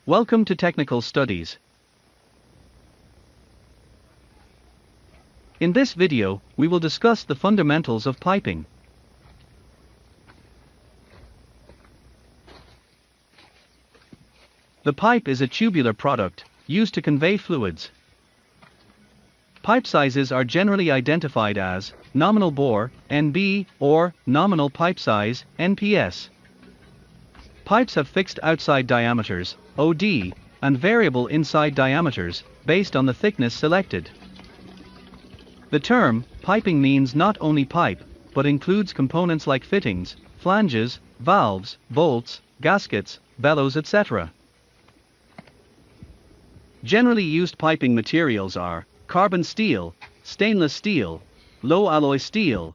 Welcome to Technical Studies. In this video, we will discuss the fundamentals of piping. The pipe is a tubular product, used to convey fluids. Pipe sizes are generally identified as nominal bore, NB, or nominal pipe size, NPS. Pipes have fixed outside diameters, OD, and variable inside diameters, based on the thickness selected. The term piping means not only pipe, but includes components like fittings, flanges, valves, bolts, gaskets, bellows, etc. Generally used piping materials are carbon steel, stainless steel, low alloy steel,